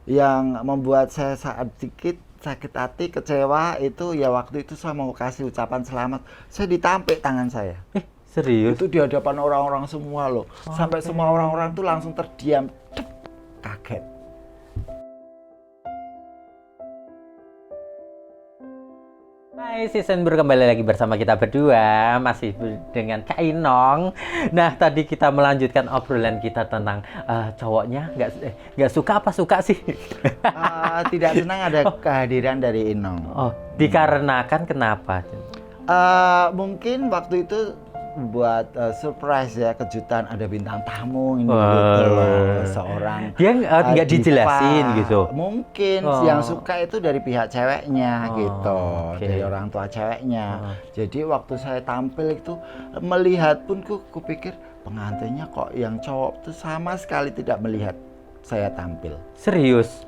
Yang membuat saya saat dikit sakit hati, kecewa itu ya waktu itu saya mau kasih ucapan selamat, saya ditampik tangan saya. Serius? Itu di hadapan orang-orang semua loh. Sampai semua orang-orang tuh langsung terdiam, Dep, kaget. Hai Season kembali lagi bersama kita berdua, masih dengan Kak Inong. Nah, tadi kita melanjutkan obrolan kita tentang cowoknya nggak suka apa suka sih? Tidak senang ada kehadiran dari Inong. Oh, dikarenakan kenapa? Mungkin waktu itu buat surprise ya, kejutan, ada bintang tamu ini Wah. gitu loh, seorang Dia nggak diva. dijelasin gitu. Mungkin yang suka itu dari pihak ceweknya gitu, dari orang tua ceweknya. Jadi waktu saya tampil itu melihat pun kupikir pengantinnya kok yang cowok tuh sama sekali tidak melihat saya tampil. Serius.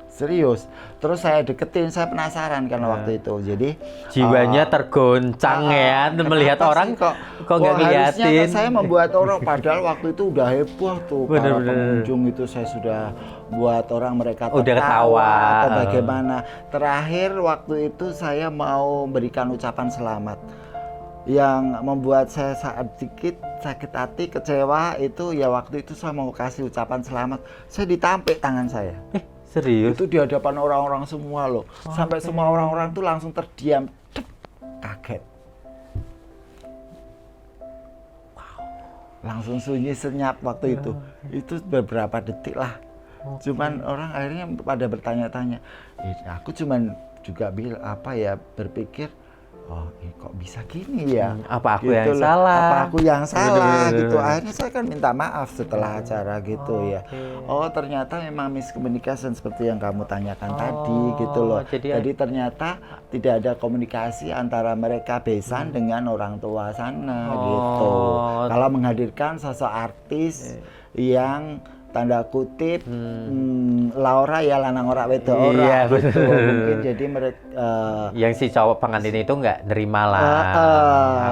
Terus saya deketin, saya penasaran kan waktu itu. Jadi jiwanya tergoncang ya melihat orang kok nggak ngeliatin. Harusnya kan saya membuat orang, padahal waktu itu udah heboh tuh para pengunjung itu, saya sudah buat orang mereka tertawa atau bagaimana. Terakhir waktu itu saya mau berikan ucapan selamat. Yang membuat saya saat dikit sakit hati, kecewa itu ya waktu itu saya mau kasih ucapan selamat, saya ditampik tangan saya. Serius? Itu di hadapan orang-orang semua loh. Sampai semua orang-orang tuh langsung terdiam, Dep, kaget. Langsung sunyi senyap waktu itu. Itu beberapa detik lah. Cuman orang akhirnya pada bertanya-tanya. Aku cuman juga berpikir, oh kok bisa gini ya? Apa aku gitu yang loh. salah? Apa aku yang salah gitu. Akhirnya saya kan minta maaf setelah acara gitu ya. Oh ternyata memang miscommunication seperti yang kamu tanyakan tadi gitu loh. Jadi ternyata tidak ada komunikasi antara mereka besan dengan orang tua sana gitu. Kalau menghadirkan sosok artis yang tanda kutip Laura ya lanang ora wedok ora gitu. Mungkin jadi mereka yang si cowok pengantin itu nggak nerima lah.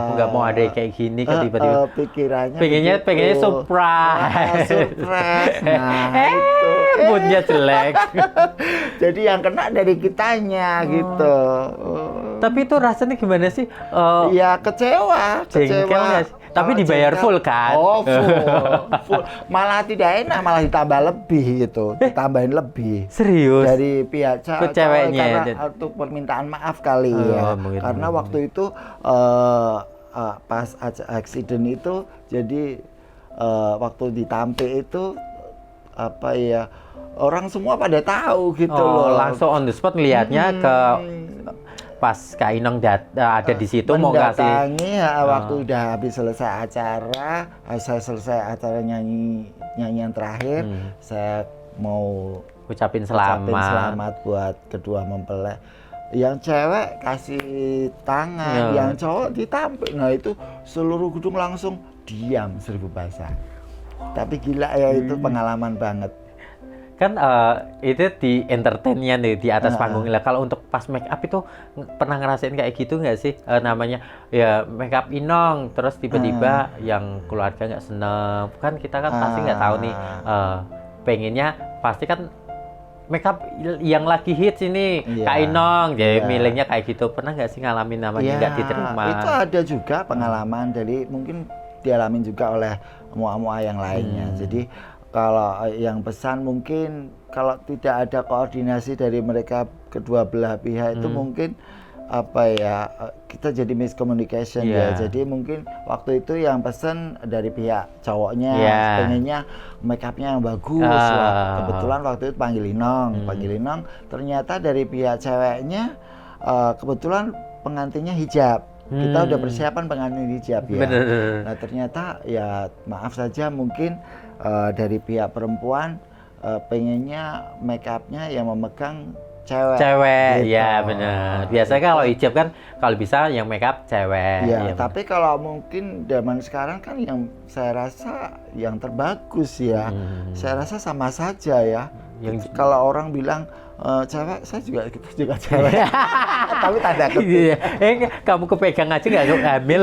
Aku nggak mau ada kayak gini kan tiba-tiba pikirannya pengennya surprise. Nah itu moodnya jelek. Jadi yang kena dari kitanya gitu. Tapi itu rasanya gimana sih? Ya kecewa. Nggak sih? Tapi dibayar full kan? Oh full. Malah tidak enak, malah ditambah lebih gitu, ditambahin lebih. Serius? Dari pihak ceweknya karena untuk permintaan maaf kali ya. Karena waktu itu pas accident itu, jadi waktu ditampil itu orang semua pada tahu gitu loh. Langsung on the spot ngelihatnya ke pas Kak Inong ada di situ mau kasih mendatangi waktu udah habis selesai acara, saya selesai acara nyanyian terakhir, saya mau ucapin selamat buat kedua mempelai. Yang cewek kasih tangan, yang cowok ditampik. Nah itu seluruh gedung langsung diam 1000 bahasa. Tapi gila ya, itu pengalaman banget. Kan itu di entertainnya nih di atas panggung lah. Kalau untuk pas make up itu pernah ngerasain kayak gitu nggak sih? Namanya ya make up Inong, terus tiba-tiba yang keluarga nggak seneng. Kan kita kan pasti nggak tahu nih, pengennya pasti kan make up yang lagi hits ini Kak Inong, jadi milihnya kayak gitu. Pernah nggak sih ngalamin namanya nggak diterima? Itu ada juga pengalaman, jadi mungkin dialamin juga oleh mua-mua yang lainnya. Jadi kalau yang pesan mungkin kalau tidak ada koordinasi dari mereka kedua belah pihak itu mungkin kita jadi miscommunication ya. Jadi mungkin waktu itu yang pesan dari pihak cowoknya pengennya make upnya yang bagus. Kebetulan waktu itu panggil Inong, ternyata dari pihak ceweknya kebetulan pengantinnya hijab. Kita udah persiapan pengantin hijab ya. Nah ternyata ya maaf saja mungkin dari pihak perempuan pengennya make upnya yang memegang cewek gitu. Ya benar. Biasanya kalau hijab kan kalau bisa yang make up cewek. Ya, tapi kalau mungkin zaman sekarang kan yang saya rasa yang terbagus ya. Saya rasa sama saja ya. Yang Kalau orang bilang cewek, saya juga kita juga cewek. Tapi tanda kutip. kamu kepegang aja nggak hamil.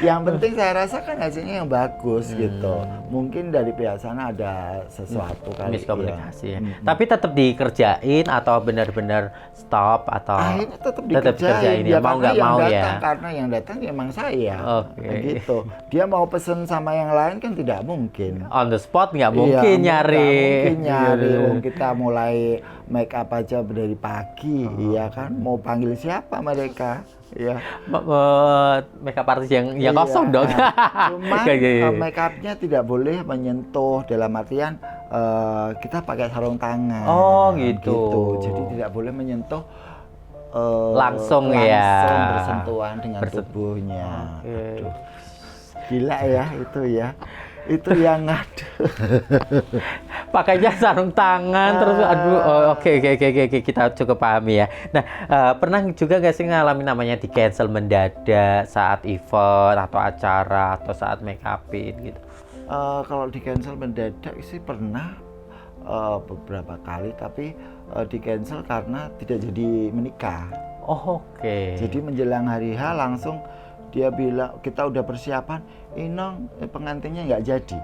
Yang penting saya rasa kan hasilnya yang bagus gitu. Mungkin dari pihak sana ada sesuatu kali. Miskomunikasi ya. Tapi tetap dikerjain atau benar-benar stop atau akhirnya tetap dikerjain ya, mau nggak mau ya. Karena yang datang emang saya. Oke. Gitu. Dia mau pesen sama yang lain kan tidak mungkin. On the spot nggak mungkin nyari. Nggak mungkin nyari. Kita mulai make up aja dari pagi, iya kan? Mau panggil siapa mereka? Iya. Make up artist yang kosong dong. Cuma make upnya tidak boleh menyentuh, dalam artian kita pakai sarung tangan. Oh gitu. Jadi tidak boleh menyentuh langsung bersentuhan dengan tubuhnya. Okay. Aduh, gila ya itu ya. Itu yang pakainya sarung tangan terus oke, kita cukup pahami ya. Nah, pernah juga nggak sih ngalamin namanya di cancel mendadak saat event atau acara atau saat make upin gitu? Kalau di cancel mendadak sih pernah beberapa kali, tapi di cancel karena tidak jadi menikah. Oh, oke. Jadi menjelang hari H langsung dia bilang, kita udah persiapan, Inong pengantinnya nggak jadi.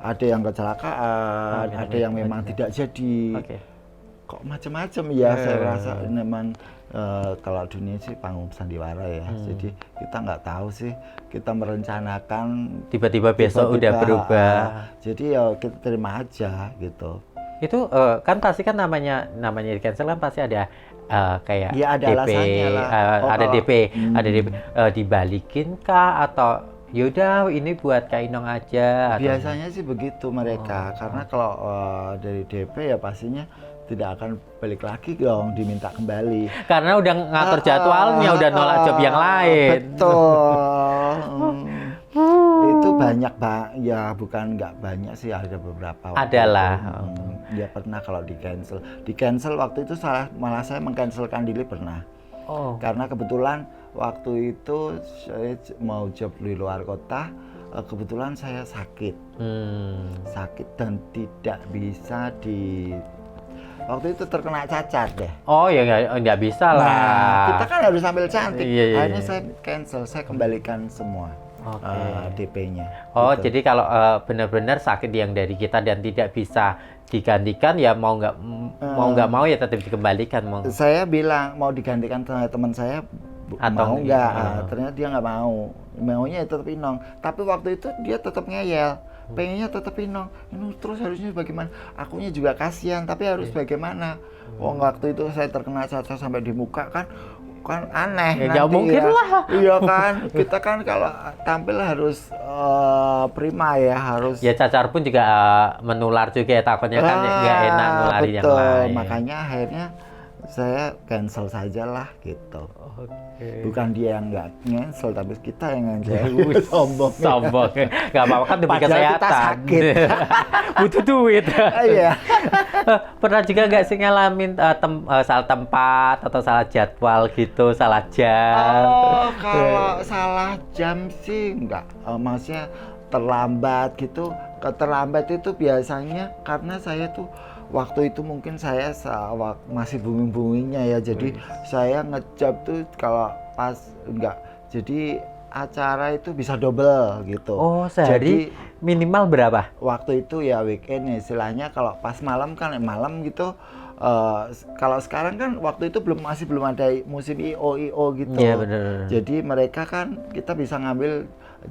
Ada yang kecelakaan, ada yang memang tidak jadi. Kok macam-macam ya, saya rasa memang kalau dunia sih panggung sandiwara ya. Jadi kita nggak tahu sih, kita merencanakan tiba-tiba besok udah berubah. Jadi ya kita terima aja gitu. Itu kan pasti kan namanya di cancel kan pasti ada kayak ya, ada DP, ada DP, ada DP, dibalikin kah atau yaudah ini buat Kak Inong aja? Biasanya sih begitu mereka, karena kalau dari DP ya pastinya tidak akan balik lagi dong, diminta kembali. Karena udah ngatur jadwalnya, udah nolak job yang lain. Betul. Itu banyak ya, bukan nggak banyak sih, ada beberapa. Adalah. Ya pernah kalau di cancel waktu itu malah saya mengcancelkan diri pernah. Karena kebetulan waktu itu saya mau job di luar kota, kebetulan saya sakit dan tidak bisa waktu itu terkena cacat deh. Oh ya nggak bisa lah. Nah, kita kan harus sambil cantik. Iya. Akhirnya saya cancel, saya kembalikan semua. DP-nya. Gitu. Jadi kalau benar-benar sakit yang dari kita dan tidak bisa digantikan ya mau nggak mau ya tetap dikembalikan. Saya bilang mau digantikan sama teman saya, mau nggak? Ternyata dia nggak mau. Maunya tetap Inong. Tapi waktu itu dia tetap ngeyel. Pengennya tetap Inong. Terus harusnya bagaimana? Akunya juga kasihan, tapi harus bagaimana? Waktu itu saya terkena cacat sampai di muka kan aneh ya, nanti mungkin ya. lah. Iya kan, kita kan kalau tampil harus prima ya, harus. Ya cacar pun juga menular juga ya, takutnya kan nggak enak nularin yang lain. Makanya akhirnya saya cancel sajalah gitu. Bukan dia yang nggak cancel, tapi kita yang cancel. Sombong. Nggak apa-apa kan demi kesehatan. Kita sakit. Butuh duit. Iya. Pernah juga nggak sih ngalamin salah tempat atau salah jadwal gitu, salah jam? Kalau salah jam sih nggak. Maksudnya terlambat gitu. Terlambat itu biasanya karena saya tuh waktu itu mungkin saya masih booming-boomingnya ya, jadi saya ngejob tuh kalau pas enggak, jadi acara itu bisa double gitu. Oh, sehari jadi, minimal berapa? Waktu itu ya weekend ya, istilahnya kalau pas malam kan malam gitu. Kalau sekarang kan waktu itu masih belum ada musim IO gitu. Iya benar. Jadi mereka kan kita bisa ngambil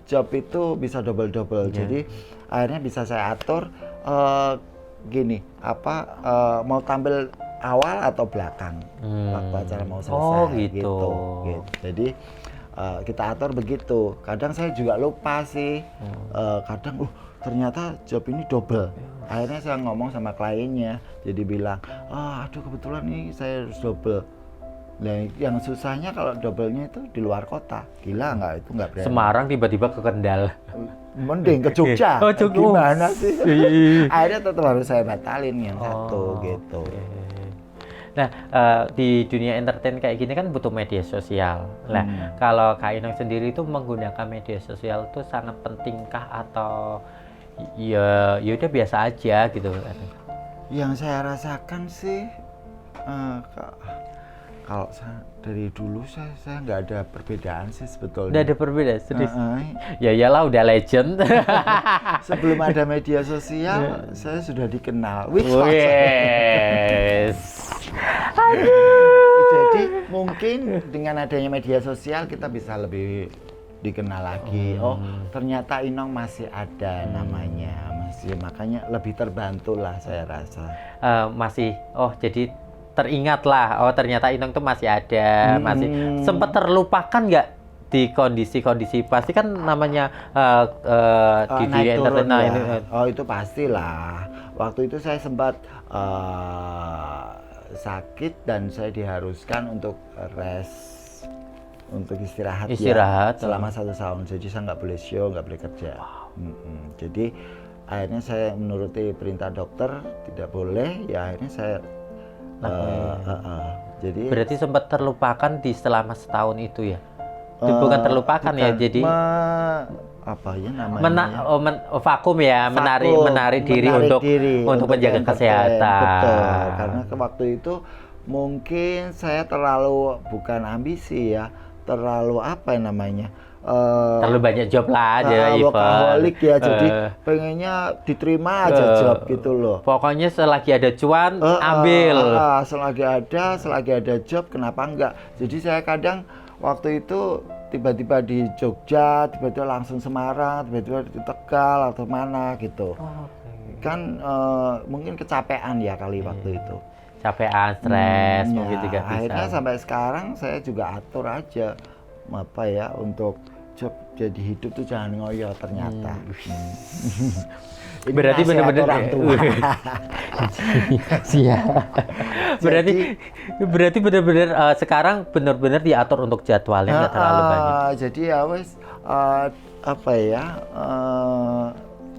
job itu bisa double. Jadi akhirnya bisa saya atur gini, mau tampil awal atau belakang waktu acara mau selesai gitu. Jadi kita atur begitu. Kadang saya juga lupa sih. Kadang ternyata job ini double. Akhirnya saya ngomong sama kliennya, jadi bilang, aduh kebetulan nih saya harus double. Nah, yang susahnya kalau doublenya itu di luar kota. Gila nggak? Itu nggak berani. Semarang tiba-tiba ke Kendal. Mending ke Jogja. Gimana sih? Akhirnya tetap harus saya batalin yang satu gitu. Nah, di dunia entertain kayak gini kan butuh media sosial. Nah, kalau Kak Inong sendiri itu menggunakan media sosial itu sangat pentingkah atau ya udah biasa aja gitu. Yang saya rasakan sih kalau dari dulu saya nggak ada perbedaan sih sebetulnya. Udah ada perbedaan serius. Ya iyalah udah legend. Sebelum ada media sosial saya sudah dikenal. Wes. Jadi mungkin dengan adanya media sosial kita bisa lebih dikenal lagi. Oh ternyata Inong masih ada namanya, masih, makanya lebih terbantu lah saya rasa. Masih, jadi teringat lah, oh ternyata Inong tuh masih ada, masih sempat terlupakan nggak di kondisi-kondisi, pasti kan namanya di dunia entertain ya. ini. Oh itu pastilah, waktu itu saya sempat sakit dan saya diharuskan untuk rest, untuk istirahat ya, selama 1 tahun. Jadi saya nggak boleh show, nggak boleh kerja. Jadi akhirnya saya menuruti perintah dokter, tidak boleh, ya akhirnya saya jadi berarti sempat terlupakan di selama setahun itu ya? Bukan terlupakan ya, jadi apa ya namanya? Vakum ya, menarik diri untuk menjaga kesehatan. Betul, karena ke waktu itu mungkin saya terlalu, bukan ambisi ya, terlalu apa namanya? Terlalu banyak job lah aja, workaholic ya, jadi pengennya diterima aja job gitu loh. Pokoknya selagi ada cuan, ambil. Selagi ada job, kenapa enggak? Jadi saya kadang waktu itu tiba-tiba di Jogja, tiba-tiba langsung Semarang, tiba-tiba di Tegal atau mana gitu. Kan mungkin kecapean ya kali waktu itu. Capean, stres, mungkin juga bisa. Akhirnya sampai sekarang saya juga atur aja apa ya, untuk job jadi hidup tuh jangan ngoyo ternyata. Berarti benar-benar orang tua. Berarti benar-benar sekarang benar-benar diatur untuk jadwalnya, nggak terlalu banyak. Jadi ya wes apa ya,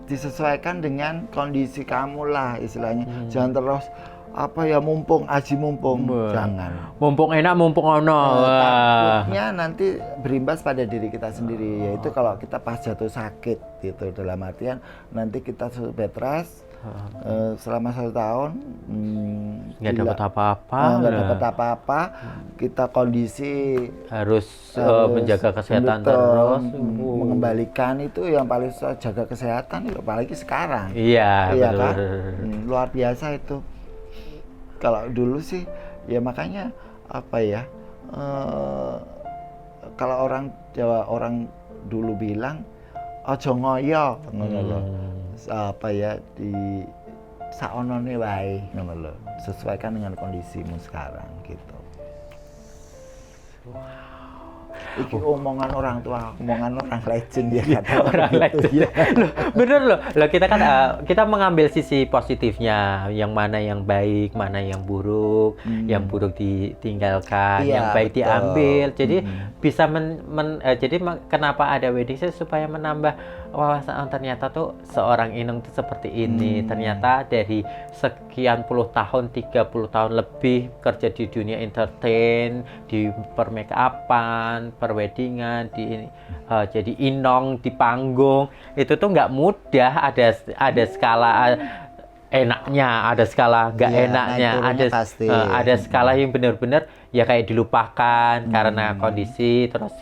disesuaikan dengan kondisi kamu lah istilahnya. Jangan terus apa ya, mumpung jangan. Mumpung enak, mumpung ono. Takutnya nanti berimbas pada diri kita sendiri, yaitu kalau kita pas jatuh sakit gitu, dalam artian nanti kita bed rest selama 1 tahun, nggak dapat apa-apa, kita kondisi harus menjaga kesehatan terus, mengembalikan itu yang paling susah, jaga kesehatan, apalagi sekarang. Iya kan? Luar biasa itu. Kalau dulu sih ya makanya apa ya, kalau orang Jawa, orang dulu bilang ojo ngoyo ngono lho. Apa ya, di saonone wae ngono lho. Sesuaikan dengan kondisimu sekarang gitu. Iki omongan orang tua, omongan orang legend ya, orang legend. Ya. Loh, bener loh. Kita kan kita mengambil sisi positifnya, yang mana yang baik, mana yang buruk, yang buruk ditinggalkan, yang baik diambil. Jadi bisa jadi kenapa ada wedding sales, supaya menambah wawasan, ternyata tuh seorang Inong tuh seperti ini. Ternyata dari sekian puluh tahun, 30 tahun lebih kerja di dunia entertain, di per-make-upan, per-weddingan, jadi Inong di panggung, itu tuh nggak mudah. Ada skala enaknya, ada skala nggak enaknya, ada skala yang benar-benar ya kayak dilupakan karena kondisi, terus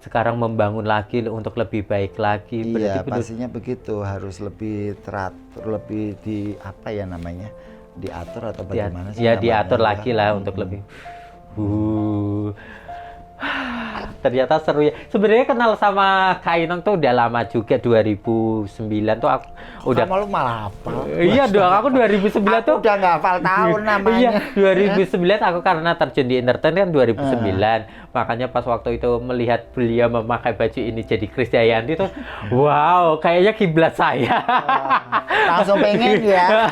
sekarang membangun lagi untuk lebih baik lagi. Iya, pastinya begitu, harus lebih teratur, lebih di apa ya namanya, diatur atau bagaimana sih? Ya diatur lagi lah untuk lebih. Ternyata seru ya. Sebenarnya kenal sama Kak Inong tuh udah lama juga, 2009 tuh aku udah. Kamu malah hafal. Iya dong, aku 2009 tuh udah nggak hafal tahun namanya. Iya, 2009 aku karena terjun di entertain kan 2009. Makanya pas waktu itu melihat beliau memakai baju ini jadi Krisdayanti tuh, wow, kayaknya kiblat saya. Langsung pengen ya.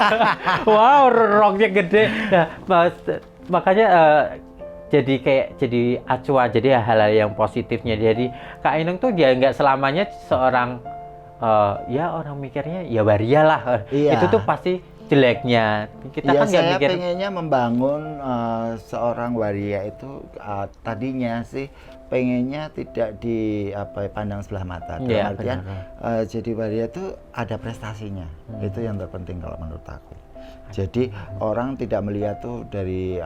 Wow, roknya gede. Nah, makanya jadi acuan, jadi hal-hal yang positifnya. Jadi Kak Inong tuh dia nggak selamanya seorang ya orang mikirnya ya waria lah. Iya. Itu tuh pasti jeleknya. Kita kan nggak mikir. Saya pengennya membangun seorang waria itu tadinya sih pengennya tidak pandang sebelah mata. Dalam artian jadi waria itu ada prestasinya. Itu yang terpenting kalau menurut aku. Jadi orang tidak melihat tuh dari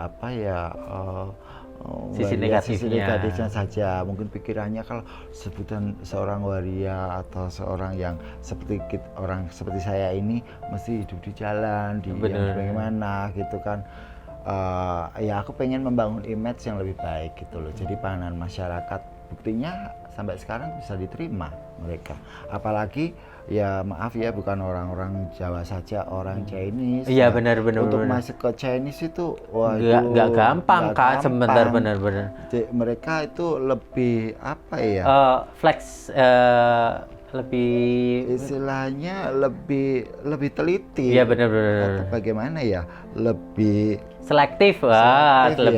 sisi negatifnya saja. Mungkin pikirannya kalau sebutan seorang waria atau seorang yang orang seperti saya ini mesti hidup di jalan, yang bagaimana gitu kan. Ya aku pengen membangun image yang lebih baik gitu loh. Jadi pandangan masyarakat, buktinya sampai sekarang bisa diterima mereka. Apalagi ya maaf ya, bukan orang-orang Jawa saja, orang Chinese. Iya benar. Untuk masuk ke Chinese itu nggak gampang kan, sebentar benar. Mereka itu lebih flex, lebih istilahnya lebih teliti. Iya benar. Atau bagaimana ya, lebih selektif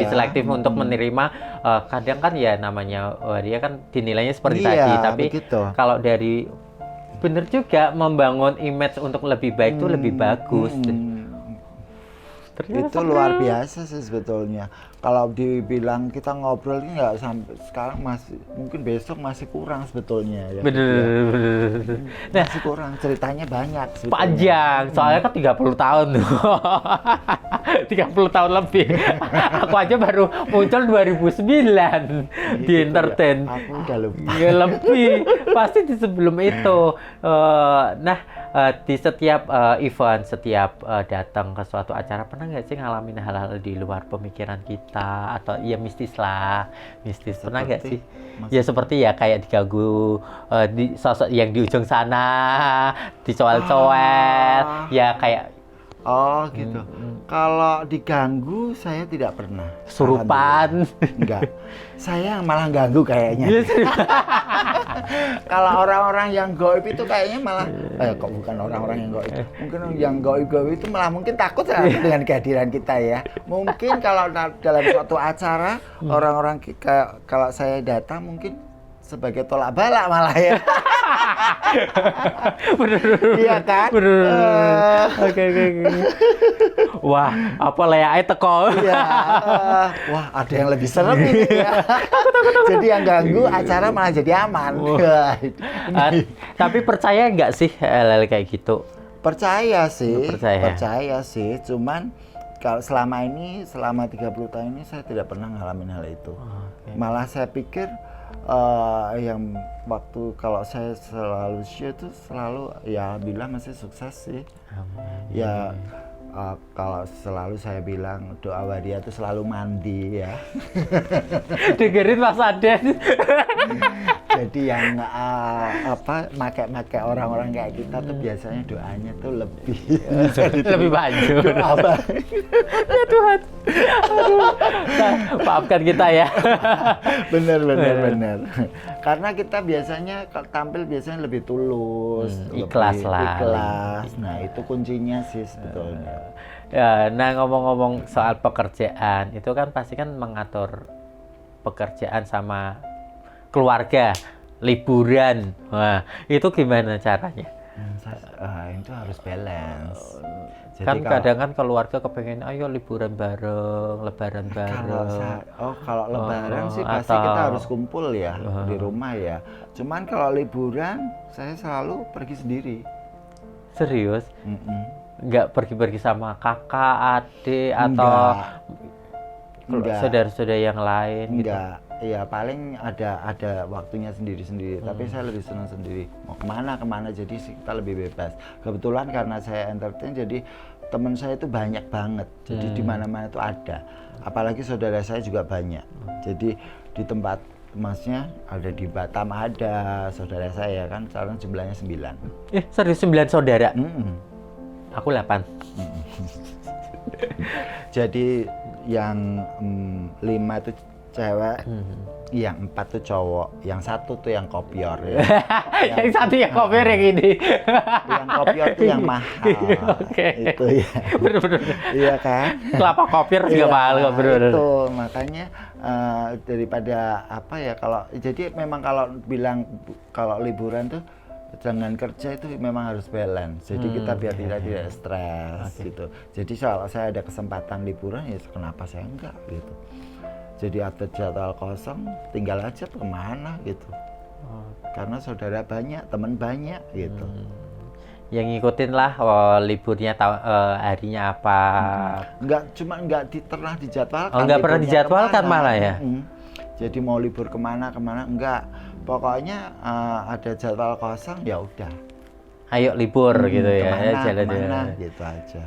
selektif untuk menerima. Kadang kan ya namanya dia kan dinilainya seperti tadi, tapi begitu. Kalau dari bener juga membangun image untuk lebih baik itu lebih bagus. Itu luar biasa sih sebetulnya. Kalau dibilang kita ngobrol ini nggak sampai sekarang, mungkin besok masih kurang sebetulnya ya. Bener. Nah, masih kurang, ceritanya banyak sebetulnya. Panjang, soalnya kan 30 tahun tuh. 30 tahun lebih. Aku aja baru muncul 2009 di entertain. Ya, aku udah lupa. Ya, lebih. Pasti di sebelum itu. Di setiap event, setiap datang ke suatu acara, pernah nggak sih ngalamin hal-hal di luar pemikiran kita atau ya mistis? Pernah nggak sih? Ya seperti ya kayak diganggu di sosok yang di ujung sana, dicoel-coel, ya kayak gitu. Kalau diganggu saya tidak pernah. Surupan? Enggak. Saya malah ganggu kayaknya. Kalau orang-orang yang gaib itu kayaknya malah kok bukan orang-orang yang gaib. Mungkin yang gaib itu malah mungkin takut dengan kehadiran kita ya. Mungkin kalau dalam suatu acara orang-orang kalau saya datang mungkin sebagai tolak balak malah ya. Bener. Iya kan? Bener. Oke. Wah, apa leae teko. Iya. Wah, ada yang lebih serem ini ya. Jadi yang ganggu acara malah jadi aman. Tapi percaya nggak sih hal-hal kayak gitu? Percaya sih. Percaya sih. Cuman kalau selama 30 tahun ini saya tidak pernah ngalamin hal itu. Malah saya pikir yang waktu kalau saya selalu show itu selalu ya bilang masih sukses sih. Ya kalau selalu saya bilang doa waria itu selalu mandi ya. Dengerin Mas Aden. Jadi yang make orang-orang kayak kita tuh biasanya doanya tuh lebih banyak. Doa ya Tuhan. Aduh. Nah, maafkan kita ya. Bener. Karena kita biasanya tampil biasanya lebih tulus, ikhlas. Nah, itu kuncinya sih sebetulnya. Ya, nah ngomong-ngomong soal pekerjaan, itu kan pasti kan mengatur pekerjaan sama keluarga, liburan. Wah, itu gimana caranya? Itu harus balance. Jadi Kan kadang kan keluarga kepengen ayo liburan bareng, lebaran bareng. Kalau lebaran sih pasti kita harus kumpul ya di rumah ya. Cuman kalau liburan saya selalu pergi sendiri. Serius? Nggak pergi-pergi sama kakak, adik atau saudara-saudara yang lain? Enggak. Iya, paling ada waktunya sendiri-sendiri. Tapi saya lebih senang sendiri. Mau kemana jadi kita lebih bebas. Kebetulan karena saya entertain, jadi teman saya itu banyak banget. Jadi di mana-mana itu ada. Apalagi saudara saya juga banyak. Jadi di tempat masnya ada di Batam ada saudara saya kan, sekarang jumlahnya 9. Serius 9 saudara? Aku 8. Jadi yang 5 itu cewek, yang 4 tuh cowok, yang 1 tuh yang kopior ya. Yang 1 yang kopior yang ini. Yang kopior tuh yang mahal. Itu ya. Bener. Iya kan? Kelapa kopior juga mahal kok, bener. Itu makanya daripada jadi memang kalau bilang kalau liburan tuh dengan kerja itu memang harus balance. Jadi kita biar tidak stres gitu. Jadi kalau saya ada kesempatan liburan ya kenapa saya enggak gitu. Jadi ada jadwal kosong, tinggal aja kemana gitu. Karena saudara banyak, teman banyak gitu. Yang ngikutin lah liburnya harinya apa. Nggak pernah dijadwalkan. Oh, nggak pernah dijadwalkan kemana. malah ya? Jadi mau libur kemana enggak. Pokoknya ada jadwal kosong ya udah. Ayo libur gitu ya, kemana, gitu aja.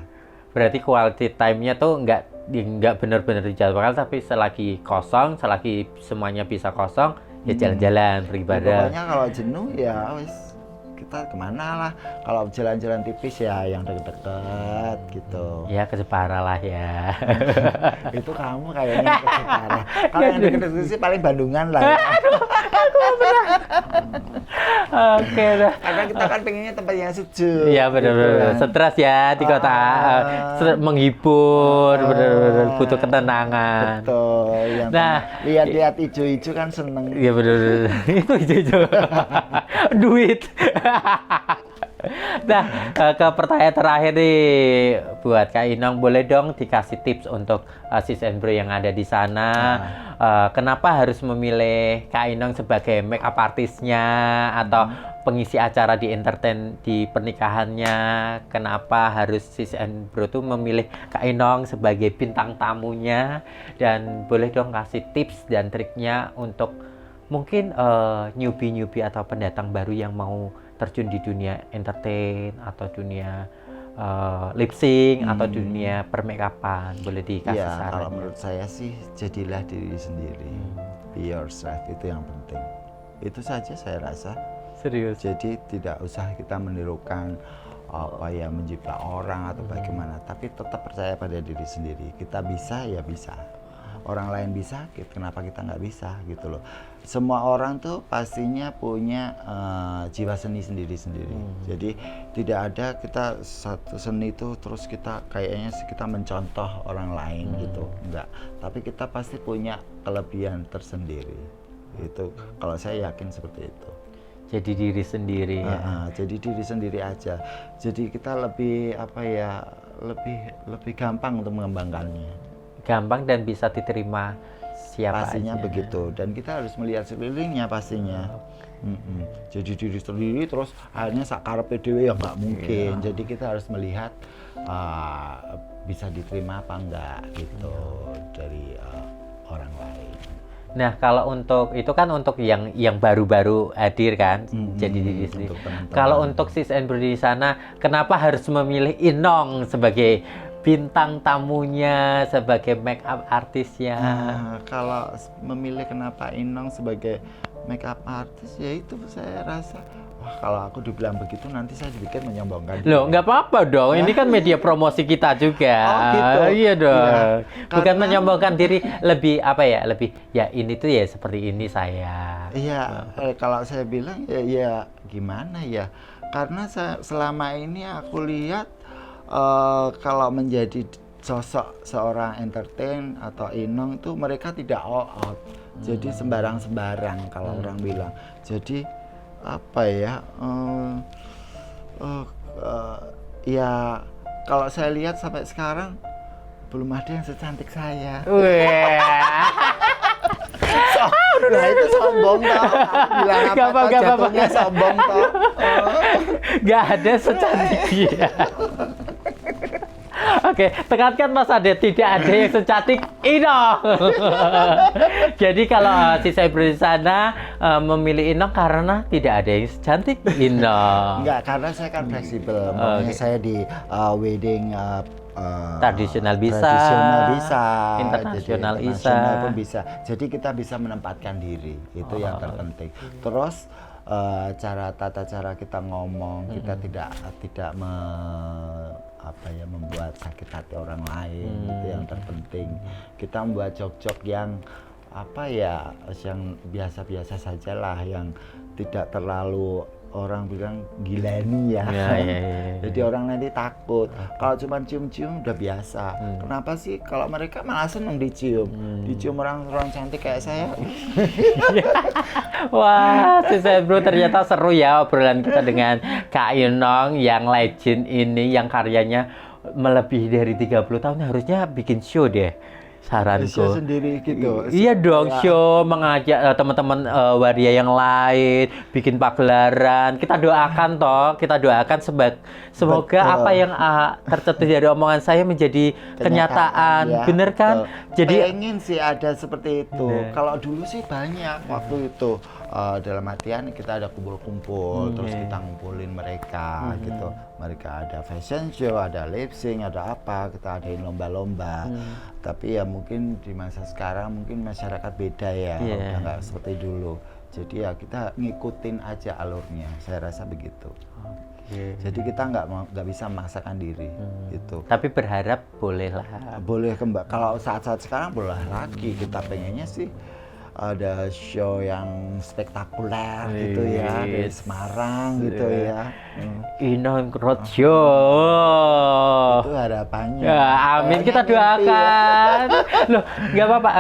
Berarti quality time-nya tuh nggak benar-benar dijadwalkan, tapi selagi kosong, selagi semuanya bisa kosong, ya jalan-jalan, beribadah. Pokoknya kalau jenuh ya wis kita kemana lah. Kalau jalan-jalan tipis ya yang deket-deket gitu. Ya ke Jepara lah ya. Itu kamu kayaknya ke Jepara. Kalau yang deket-deket sih paling Bandungan lah. Ya. Oke dah. Karena kita kan pengennya tempat yang sejuk. Iya benar-benar. Gitu kan. Stres ya di kota, menghibur, benar-benar butuh ketenangan. Betul. Yang lihat-lihat hijau-hijau kan seneng. Iya benar-benar. Itu hijau-hijau. Duit. Nah, ke pertanyaan terakhir nih buat Kak Inong, boleh dong dikasih tips untuk sis and bro yang ada di sana. Kenapa harus memilih Kak Inong sebagai make up artisnya atau pengisi acara di entertain di pernikahannya? Kenapa harus sis and bro tuh memilih Kak Inong sebagai bintang tamunya? Dan boleh dong kasih tips dan triknya untuk mungkin newbie atau pendatang baru yang mau terjun di dunia entertain atau dunia lip sync atau dunia permakeupan, boleh dikasih saran? Kalau menurut saya sih jadilah diri sendiri, be yourself, itu yang penting. Itu saja saya rasa. Serius? Jadi tidak usah kita menirukan menjiplak orang atau bagaimana, tapi tetap percaya pada diri sendiri. Kita bisa ya bisa. Orang lain bisa, kenapa kita nggak bisa gitu loh. Semua orang tuh pastinya punya jiwa seni sendiri-sendiri. Jadi tidak ada kita satu seni itu terus kita kayaknya kita mencontoh orang lain gitu, enggak. Tapi kita pasti punya kelebihan tersendiri. Itu kalau saya yakin seperti itu. Jadi diri sendiri ya. Jadi diri sendiri aja. Jadi kita lebih lebih gampang untuk mengembangkannya. Gampang dan bisa diterima siapa pastinya aja. Begitu, dan kita harus melihat sekelilingnya pastinya. Jadi diri sendiri terus akhirnya sakarepe dhewe ya nggak mungkin. Jadi kita harus melihat bisa diterima apa enggak gitu dari orang lain. Nah, kalau untuk itu kan untuk yang baru-baru hadir kan, jadi diri sendiri. Kalau untuk sis and bro di sana, kenapa harus memilih Inong sebagai bintang tamunya, sebagai make up artisnya? Kalau memilih kenapa Inong sebagai make up artis, ya itu saya rasa kalau aku dibilang begitu nanti saya dipikir menyombongkan. Loh, nggak apa-apa dong. Ini kan media promosi kita juga. Gitu. Iya dong. Ya, bukan menyombongkan diri, lebih apa ya? Lebih ya ini tuh ya seperti ini saya. Iya, kalau saya bilang ya gimana ya? Karena selama ini aku lihat kalau menjadi sosok seorang entertain atau Inong tuh mereka tidak all out. Jadi sembarang-sembarang kalau orang bilang. Jadi apa ya? Ya kalau saya lihat sampai sekarang belum ada yang secantik saya. Nah itu sombong toh. Bilang apa jatuhnya sombong toh. Gak ada secantik dia. Oke, tekankan Mas Ade, tidak ada yang secantik Inong. Jadi kalau si Cyber di sana memilih Inong karena tidak ada yang secantik Inong. Enggak, karena saya kan fleksibel. Makanya saya di wedding tradisional bisa, internasional pun bisa. Jadi kita bisa menempatkan diri, itu yang terpenting. Terus tata cara kita ngomong, kita tidak membuat sakit hati orang lain, itu yang terpenting. Kita membuat jok-jok yang yang biasa-biasa sajalah, yang tidak terlalu orang bilang gila nih ya. Jadi orang nanti takut. Kalau cuma cium-cium udah biasa. Kenapa sih kalau mereka malah seneng dicium? Dicium orang cantik kayak saya. Wah, bro, ternyata seru ya obrolan kita dengan Kak Inong yang legend ini, yang karyanya melebihi dari 30 tahun. Harusnya bikin show deh. saranku. Show sendiri gitu. Iya dong, Ya. show mengajak teman-teman waria yang lain, bikin pagelaran. Kita doakan semoga Betul. apa yang tercetus dari omongan saya menjadi kenyataan. ya, Bener kan? betul. Jadi pengen sih ada seperti itu. Bener. Kalau dulu sih banyak waktu itu. Dalam artian kita ada kumpul-kumpul, terus kita ngumpulin mereka gitu. Mereka ada fashion show, ada lip sync, ada apa, kita adain lomba-lomba. Tapi ya mungkin di masa sekarang mungkin masyarakat beda ya, Iya. udah nggak seperti dulu. Jadi ya kita ngikutin aja alurnya, saya rasa begitu. Jadi kita nggak bisa memaksakan diri gitu. tapi berharap boleh lah. Boleh kembali, kalau saat-saat sekarang boleh lagi, kita pengennya sih ada show yang spektakuler gitu ya, dari Semarang gitu ya. Inong Roadshow. Itu harapannya. Ya, amin, kita Kayaknya mimpi ya. doakan. Loh, nggak apa-apa,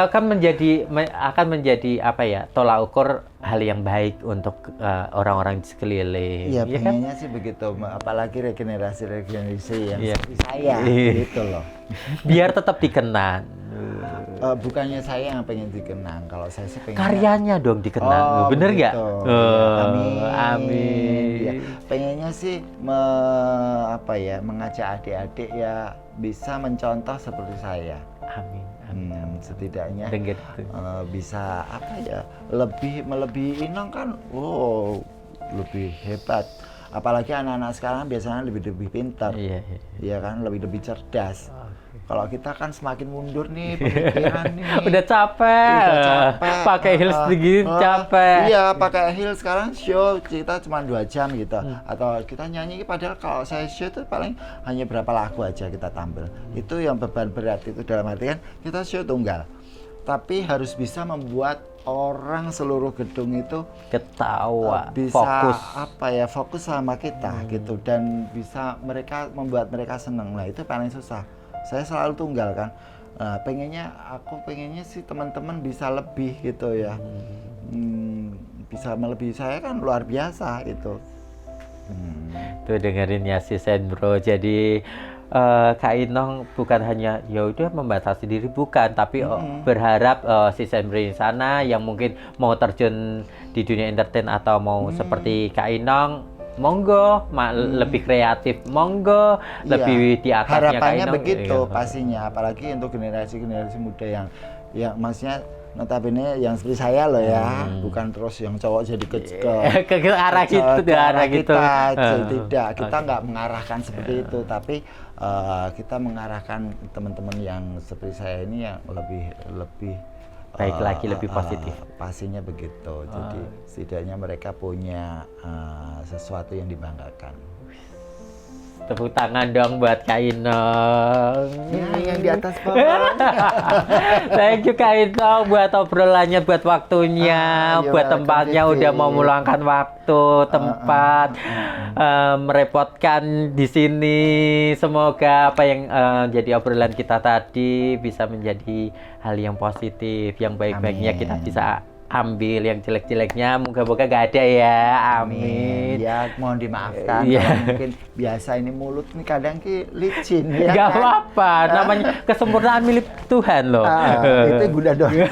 akan menjadi apa ya, tolak ukur hal yang baik untuk orang-orang di sekeliling. Iya, ya kan? pengennya sih begitu, apalagi regenerasi yang Iya. seperti saya Iya. gitu loh. Biar tetap dikenang. Bukannya saya yang pengen dikenang, kalau saya sih pengen Karyanya dong dikenang. Bener nggak? begitu. Oh, Amin. Ya, amin. pengennya sih mengajak adik-adik ya bisa mencontoh seperti saya. Amin. Setidaknya Dengar itu. bisa melebihi Inong kan, lebih hebat. Apalagi anak-anak sekarang biasanya lebih pintar, Iya. ya kan, lebih cerdas. Kalau kita kan semakin mundur nih pemikiran nih. Udah capek. Pakai heels begini capek. Iya, pakai heels sekarang show kita cuma 2 jam gitu. Atau kita nyanyi, padahal kalau saya show itu paling hanya berapa lagu aja kita tampil. Itu yang beban berat itu, dalam artian kita show tunggal. Tapi harus bisa membuat orang seluruh gedung itu Ketawa, bisa fokus. fokus sama kita gitu, dan bisa membuat mereka senang. Nah, itu paling susah. Saya selalu tunggal kan. Aku pengennya sih teman-teman bisa lebih gitu ya. Bisa melebihi saya kan luar biasa gitu. Tuh dengerin ya si Sen Bro. Jadi Kak Inong bukan hanya ya udah membatasi diri, bukan, tapi berharap si Sen Bro di sana yang mungkin mau terjun di dunia entertain atau mau seperti Kak Inong, monggo, lebih kreatif, monggo, lebih di atasnya Kak harapannya Inong. begitu Iya. pastinya, apalagi untuk generasi muda yang maksudnya notabene yang seperti saya loh ya, bukan terus yang cowok jadi ke arah gitu, ke arah gitu. Tidak, kita nggak mengarahkan seperti itu, tapi kita mengarahkan teman-teman yang seperti saya ini yang lebih Baik lagi, lebih positif. pastinya begitu. Jadi setidaknya mereka punya sesuatu yang dibanggakan. Tepuk tangan dong buat Kak Inong. Ya, yang di atas bawah. Thank you Kak Inong buat obrolannya, buat waktunya, buat tempatnya, udah mau meluangkan waktu, tempat, merepotkan di sini. Semoga apa yang jadi obrolan kita tadi bisa menjadi hal yang positif, yang baik-baiknya kita bisa ambil, yang jelek-jeleknya moga-moga gak ada ya. Amin. Ya, mohon dimaafkan Iya. kalau mungkin biasa ini mulut nih kadang licin ya. Gak kan? apa-apa, namanya kesempurnaan milik Tuhan loh. Itu guna doang.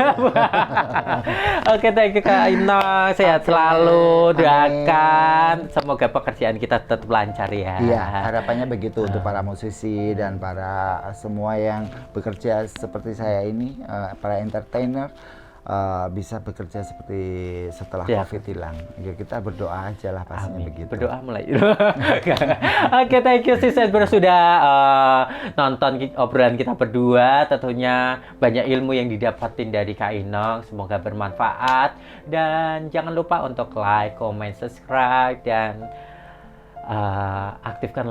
Oke, thank you Kak Inong. Sehat selalu, Amin. doakan semoga pekerjaan kita tetap lancar ya. Iya, harapannya begitu untuk para musisi dan para semua yang bekerja seperti saya ini, para entertainer. Bisa bekerja seperti setelah Ya. COVID hilang. Ya, kita berdoa aja lah pastinya Amin. begitu. Berdoa mulai. Oke, thank you si Sen Bro sudah nonton obrolan kita berdua. Tentunya banyak ilmu yang didapatin dari Kak Inong. Semoga bermanfaat. Dan jangan lupa untuk like, comment, subscribe, dan aktifkan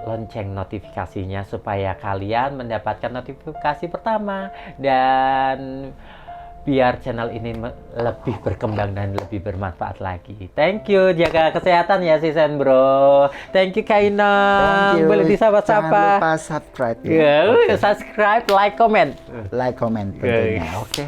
lonceng notifikasinya supaya kalian mendapatkan notifikasi pertama. Dan biar channel ini lebih berkembang dan lebih bermanfaat lagi. Thank you, jaga kesehatan ya si Sen Bro. Thank you Kak Inong. Thank you. Boleh disapa-sapa. Jangan lupa subscribe ya. Ya, subscribe, like, comment. Like, comment tentunya. Oke.